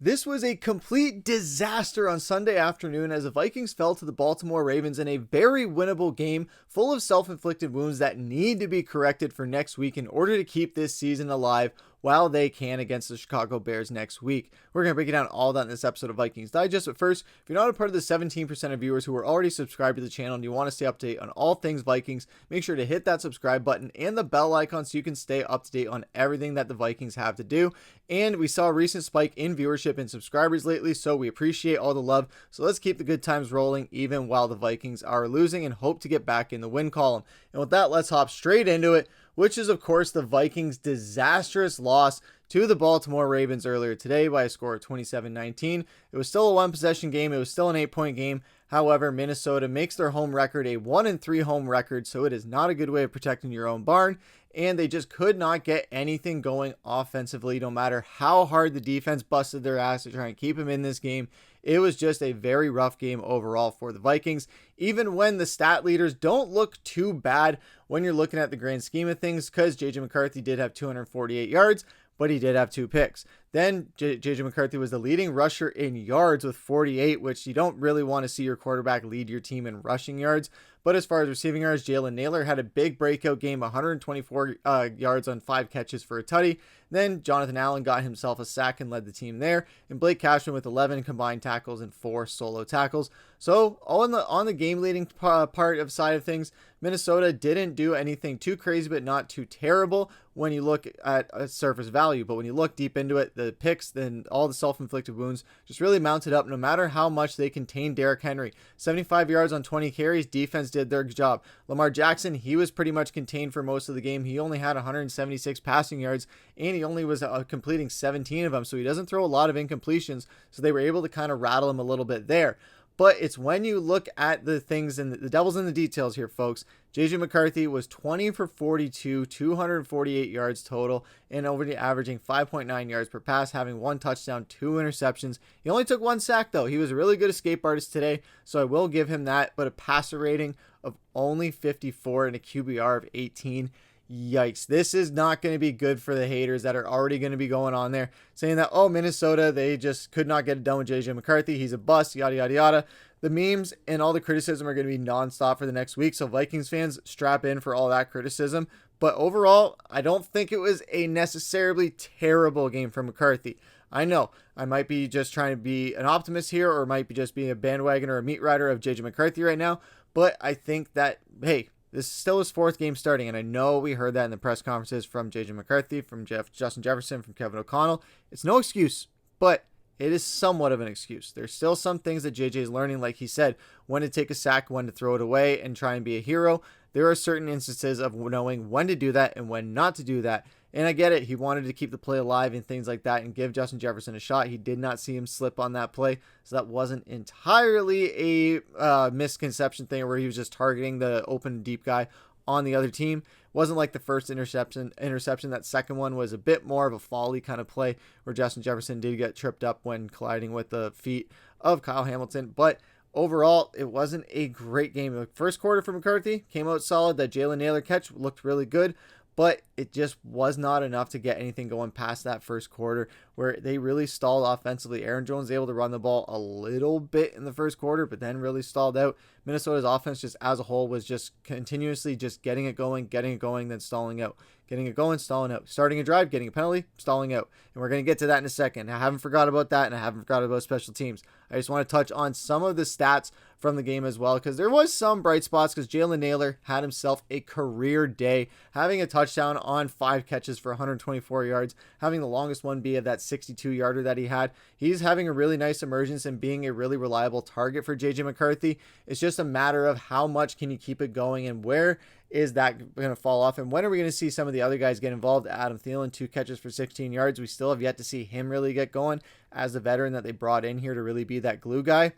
This was a complete disaster on Sunday afternoon as the Vikings fell to the Baltimore Ravens in a very winnable game full of self-inflicted wounds that need to be corrected for next week in order to keep this season alive while they can against the Chicago Bears next week. We're going to break it down all that in this episode of Vikings Digest. But first, if you're not a part of the 17% of viewers who are already subscribed to the channel and you want to stay up to date on all things Vikings, make sure to hit that subscribe button and the bell icon so you can stay up to date on everything that the Vikings have to do. And we saw a recent spike in viewership and subscribers lately, so we appreciate all the love. So let's keep the good times rolling even while the Vikings are losing and hope to get back in the win column. And with that, let's hop straight into it, which is of course the Vikings' disastrous loss to the Baltimore Ravens earlier today by a score of 27-19. It was still a one possession game. It was still an 8-point game. However, Minnesota makes their home record a 1-3 home record, so it is not a good way of protecting your own barn. And they just could not get anything going offensively, no matter how hard the defense busted their ass to try and keep him in this game. It was just a very rough game overall for the Vikings, even when the stat leaders don't look too bad when you're looking at the grand scheme of things, because J.J. McCarthy did have 248 yards, but he did have 2 picks. Then J.J. McCarthy was the leading rusher in yards with 48, which you don't really want to see your quarterback lead your team in rushing yards. But as far as receiving yards, Jalen Nailor had a big breakout game, 124 yards on 5 catches for a tutty. Then Jonathan Allen got himself a sack and led the team there. And Blake Cashman with 11 combined tackles and 4 solo tackles. So on the game leading part of side of things, Minnesota didn't do anything too crazy, but not too terrible when you look at a surface value. But when you look deep into it, the picks, then all the self-inflicted wounds just really mounted up no matter how much they contained Derrick Henry. 75 yards on 20 carries, defense did their job. Lamar Jackson, he was pretty much contained for most of the game. He only had 176 passing yards, and he only was completing 17 of them, so he doesn't throw a lot of incompletions, so they were able to kind of rattle him a little bit there. But it's when you look at the things, and the devil's in the details here, folks. J.J. McCarthy was 20 for 42, 248 yards total, and over averaging 5.9 yards per pass, having 1 touchdown, 2 interceptions. He only took 1 sack, though. He was a really good escape artist today, so I will give him that. But a passer rating of only 54 and a QBR of 18. Yikes. This is not going to be good for the haters that are already going to be going on there saying that, oh, Minnesota, they just could not get it done with J.J. McCarthy. He's a bust, yada, yada, yada. The memes and all the criticism are going to be nonstop for the next week. So Vikings fans, strap in for all that criticism. But overall, I don't think it was a necessarily terrible game for McCarthy. I know I might be just trying to be an optimist here, or might be just being a bandwagon or a meat rider of J.J. McCarthy right now. But I think that, hey, this is still his 4th game starting, and I know we heard that in the press conferences from J.J. McCarthy, from Justin Jefferson, from Kevin O'Connell. It's no excuse, but it is somewhat of an excuse. There's still some things that J.J. is learning, like he said, when to take a sack, when to throw it away, and try and be a hero. There are certain instances of knowing when to do that and when not to do that. And I get it. He wanted to keep the play alive and things like that and give Justin Jefferson a shot. He did not see him slip on that play. So that wasn't entirely a misconception thing where he was just targeting the open deep guy on the other team. Wasn't like the first interception. That second one was a bit more of a folly kind of play where Justin Jefferson did get tripped up when colliding with the feet of Kyle Hamilton. But overall, it wasn't a great game. The first quarter for McCarthy came out solid. That Jalen Nailor catch looked really good, but it just was not enough to get anything going past that first quarter where they really stalled offensively. Aaron Jones was able to run the ball a little bit in the first quarter, but then really stalled out. Minnesota's offense just as a whole was just continuously just getting it going, then stalling out. Getting it going, stalling out. Starting a drive, getting a penalty, stalling out. And we're going to get to that in a second. I haven't forgot about that, and I haven't forgot about special teams. I just want to touch on some of the stats from the game as well, because there was some bright spots, because Jalen Nailor had himself a career day, having a touchdown on 5 catches for 124 yards, having the longest one be of that 62-yarder that he had. He's having a really nice emergence and being a really reliable target for J.J. McCarthy. It's just a matter of how much can you keep it going and where is that going to fall off, and when are we going to see some of the other guys get involved? Adam Thielen, 2 catches for 16 yards. We still have yet to see him really get going as the veteran that they brought in here to really be that glue guy.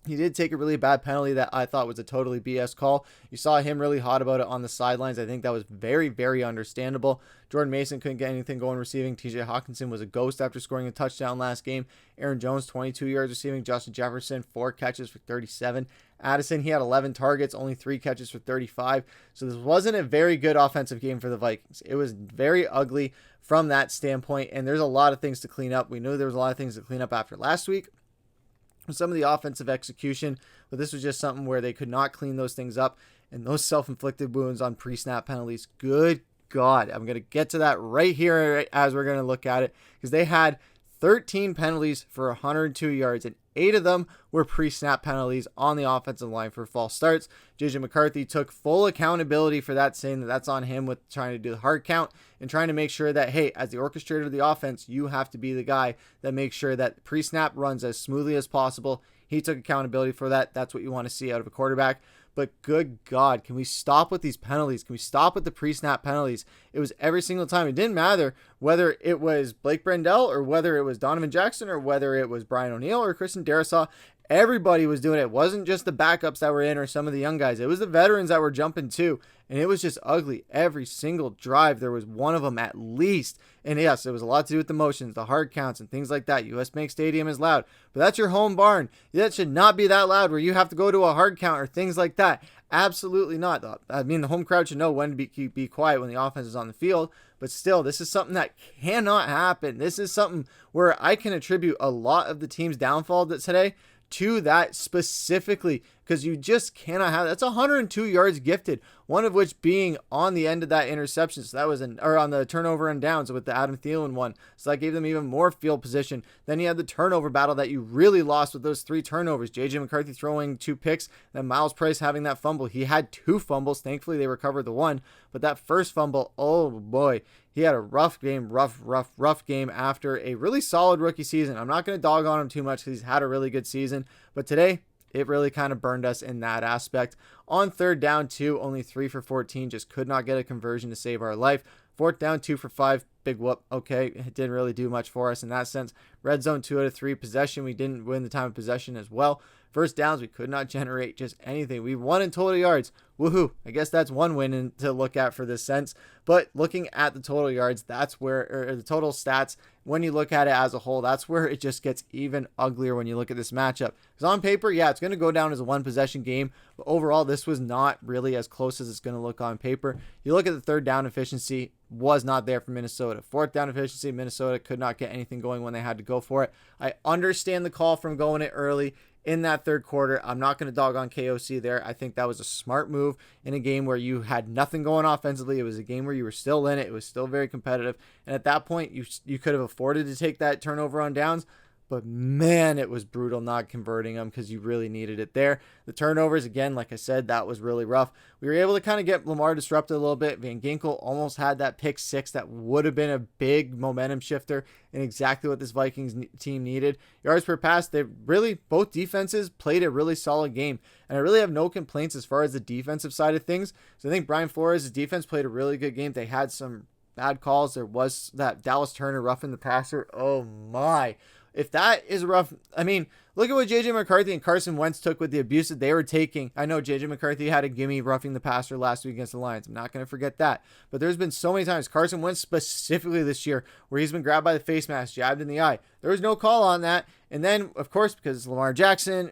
He did take a really bad penalty that I thought was a totally BS call. You saw him really hot about it on the sidelines. I think that was very, very understandable. Jordan Mason couldn't get anything going receiving. TJ Hawkinson was a ghost after scoring a touchdown last game. Aaron Jones, 22 yards receiving. Justin Jefferson, 4 catches for 37. Addison, he had 11 targets, only 3 catches for 35. So this wasn't a very good offensive game for the Vikings. It was very ugly from that standpoint, and there's a lot of things to clean up. We knew there was a lot of things to clean up after last week, some of the offensive execution, but this was just something where they could not clean those things up. And those self-inflicted wounds on pre-snap penalties, good God, I'm going to get to that right here as we're going to look at it, because they had 13 penalties for 102 yards, and 8 of them were pre-snap penalties on the offensive line for false starts. JJ McCarthy took full accountability for that, saying that that's on him with trying to do the hard count and trying to make sure that, hey, as the orchestrator of the offense, you have to be the guy that makes sure that pre-snap runs as smoothly as possible. He took accountability for that. That's what you want to see out of a quarterback. But good God, can we stop with these penalties? Can we stop with the pre-snap penalties? It was every single time. It didn't matter whether it was Blake Brandel or whether it was Donovan Jackson or whether it was Brian O'Neill or Christian Darrisaw. Everybody was doing it. It wasn't just the backups that were in or some of the young guys. It was the veterans that were jumping too. And it was just ugly. Every single drive, there was one of them at least. And yes, it was a lot to do with the motions, the hard counts, and things like that. US Bank Stadium is loud, but that's your home barn. That should not be that loud where you have to go to a hard count or things like that. Absolutely not. I mean, the home crowd should know when to be quiet when the offense is on the field. But still, this is something that cannot happen. This is something where I can attribute a lot of the team's downfall today to that specifically, because you just cannot have that's 102 yards gifted, one of which being on the end of that interception. So that was on the turnover and downs with the Adam Thielen one. So that gave them even more field position. Then you had the turnover battle that you really lost with those 3 turnovers. JJ McCarthy throwing 2 picks, then Miles Price having that fumble. He had 2 fumbles. Thankfully, they recovered the one. But that first fumble, oh boy, he had a rough game after a really solid rookie season. I'm not going to dog on him too much because he's had a really good season. But today, it really kind of burned us in that aspect. On 3rd down, 2, only 3 for 14. Just could not get a conversion to save our life. 4th down, 2 for 5. Big whoop. Okay, it didn't really do much for us in that sense. Red zone, 2 out of 3. Possession, we didn't win the time of possession as well. First downs, we could not generate just anything. We won in total yards. Woohoo. I guess that's one win to look at for this sense. But looking at the total yards, that's where, or the total stats, when you look at it as a whole, that's where it just gets even uglier when you look at this matchup. Because on paper, yeah, it's going to go down as a 1-possession game. But overall, this was not really as close as it's going to look on paper. You look at the 3rd down efficiency, was not there for Minnesota. 4th down efficiency, Minnesota could not get anything going when they had to go for it. I understand the call from going it early in that 3rd quarter. I'm not going to dog on KOC there. I think that was a smart move in a game where you had nothing going offensively. It was a game where you were still in it. It was still very competitive. And at that point, you could have afforded to take that turnover on downs. But man, it was brutal not converting them because you really needed it there. The turnovers, again, like I said, that was really rough. We were able to kind of get Lamar disrupted a little bit. Van Ginkel almost had that pick 6 that would have been a big momentum shifter and exactly what this Vikings team needed. Yards per pass, both defenses played a really solid game. And I really have no complaints as far as the defensive side of things. So I think Brian Flores' defense played a really good game. They had some bad calls. There was that Dallas Turner roughing the passer. Oh my. If that is rough, I mean, look at what J.J. McCarthy and Carson Wentz took with the abuse that they were taking. I know J.J. McCarthy had a gimme roughing the passer last week against the Lions. I'm not going to forget that. But there's been so many times, Carson Wentz specifically this year, where he's been grabbed by the face mask, jabbed in the eye. There was no call on that. And then, of course, because Lamar Jackson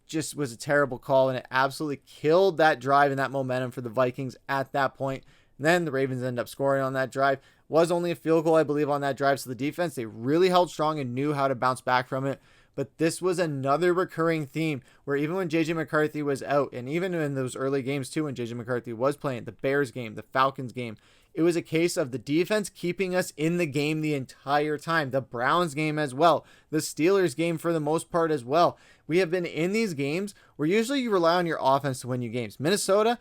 just was a terrible call, and it absolutely killed that drive and that momentum for the Vikings at that point. And then the Ravens ended up scoring on that drive. Was only a field goal, I believe, on that drive. So the defense, they really held strong and knew how to bounce back from it. But this was another recurring theme where even when J.J. McCarthy was out, and even in those early games too when J.J. McCarthy was playing, the Bears game, the Falcons game, it was a case of the defense keeping us in the game the entire time. The Browns game as well. The Steelers game for the most part as well. We have been in these games where usually you rely on your offense to win you games. Minnesota,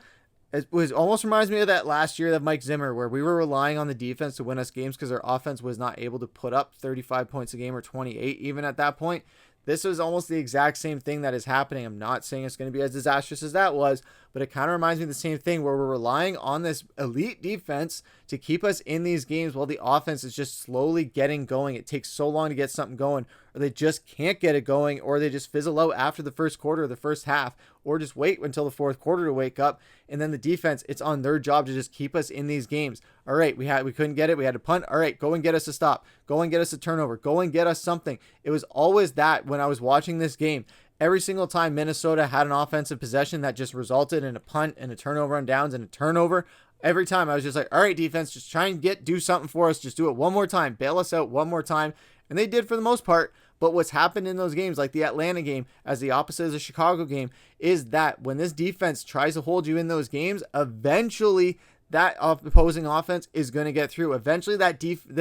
it almost reminds me of that last year of Mike Zimmer where we were relying on the defense to win us games because our offense was not able to put up 35 points a game or 28 even at that point. This was almost the exact same thing that is happening. I'm not saying it's going to be as disastrous as that was, but it kind of reminds me of the same thing where we're relying on this elite defense to keep us in these games while the offense is just slowly getting going. It takes so long to get something going, or they just can't get it going, or they just fizzle out after the first quarter or the first half, or just wait until the 4th quarter to wake up. And then the defense, it's on their job to just keep us in these games. All right, we couldn't get it. We had to punt. All right, go and get us a stop. Go and get us a turnover. Go and get us something. It was always that when I was watching this game. Every single time Minnesota had an offensive possession that just resulted in a punt and a turnover on downs and a turnover, every time I was just like, all right, defense, just try and do something for us. Just do it one more time. Bail us out one more time. And they did for the most part. But what's happened in those games, like the Atlanta game, as the opposite of the Chicago game, is that when this defense tries to hold you in those games, eventually that opposing offense is going to get through. Eventually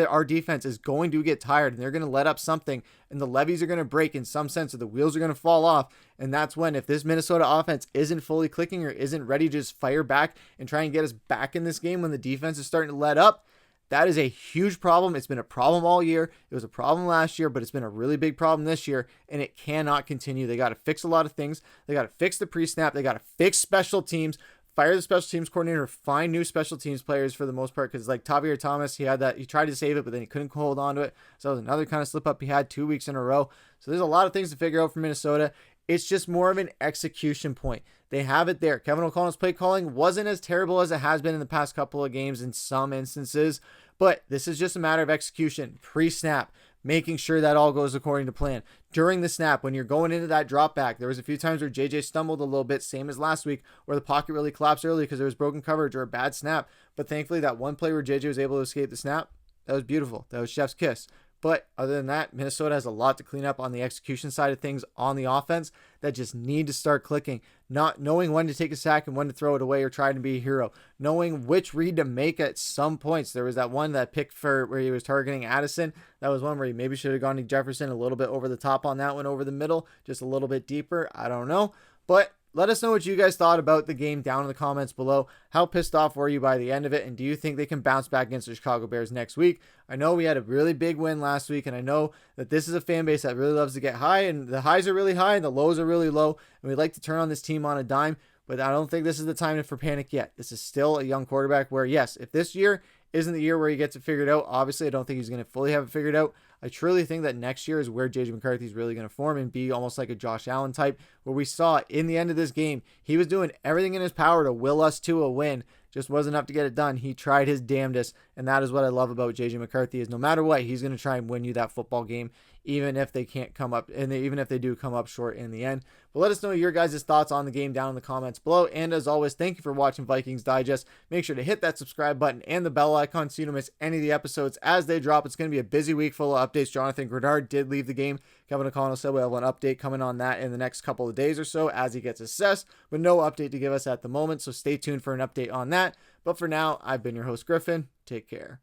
our defense is going to get tired, and they're going to let up something, and the levees are going to break in some sense, or the wheels are going to fall off. And that's when, if this Minnesota offense isn't fully clicking or isn't ready to just fire back and try and get us back in this game when the defense is starting to let up, that is a huge problem. It's been a problem all year. It was a problem last year, but it's been a really big problem this year, and it cannot continue. They got to fix a lot of things. They got to fix the pre-snap. They got to fix special teams. Fire the special teams coordinator. Find new special teams players for the most part, because like Tavierre Thomas, he tried to save it, but then he couldn't hold on to it. So that was another kind of slip up he had 2 weeks in a row. So there's a lot of things to figure out for Minnesota. It's just more of an execution point. They have it there. Kevin O'Connell's play calling wasn't as terrible as it has been in the past couple of games in some instances, but this is just a matter of execution. Pre-snap, making sure that all goes according to plan. During the snap, when you're going into that drop back, there was a few times where JJ stumbled a little bit, same as last week, where the pocket really collapsed early because there was broken coverage or a bad snap. But thankfully, that one play where JJ was able to escape the snap, that was beautiful. That was chef's kiss. But other than that, Minnesota has a lot to clean up on the execution side of things on the offense that just need to start clicking. Not knowing when to take a sack and when to throw it away or try to be a hero. Knowing which read to make at some points. There was that one that pick for where he was targeting Addison. That was one where he maybe should have gone to Jefferson a little bit over the top on that one, over the middle, just a little bit deeper. I don't know. But let us know what you guys thought about the game down in the comments below. How pissed off were you by the end of it? And do you think they can bounce back against the Chicago Bears next week? I know we had a really big win last week, and I know that this is a fan base that really loves to get high, and the highs are really high and the lows are really low, and we like to turn on this team on a dime, but I don't think this is the time for panic yet. This is still a young quarterback where, yes, if this year isn't the year where he gets it figured out, obviously I don't think he's going to fully have it figured out. I truly think that next year is where JJ McCarthy is really going to form and be almost like a Josh Allen type, where we saw in the end of this game, he was doing everything in his power to will us to a win. Just wasn't enough to get it done. He tried his damnedest, and that is what I love about JJ McCarthy, is no matter what, he's going to try and win you that football game, even if they can't come up, and even if they do come up short in the end. But let us know your guys' thoughts on the game down in the comments below. And as always, thank you for watching Vikings Digest. Make sure to hit that subscribe button and the bell icon so you don't miss any of the episodes as they drop. It's going to be a busy week full of updates. Jonathan Grenard did leave the game. Kevin O'Connell said we'll have an update coming on that in the next couple of days or so as he gets assessed, but no update to give us at the moment. So stay tuned for an update on that. But for now, I've been your host, Griffin. Take care.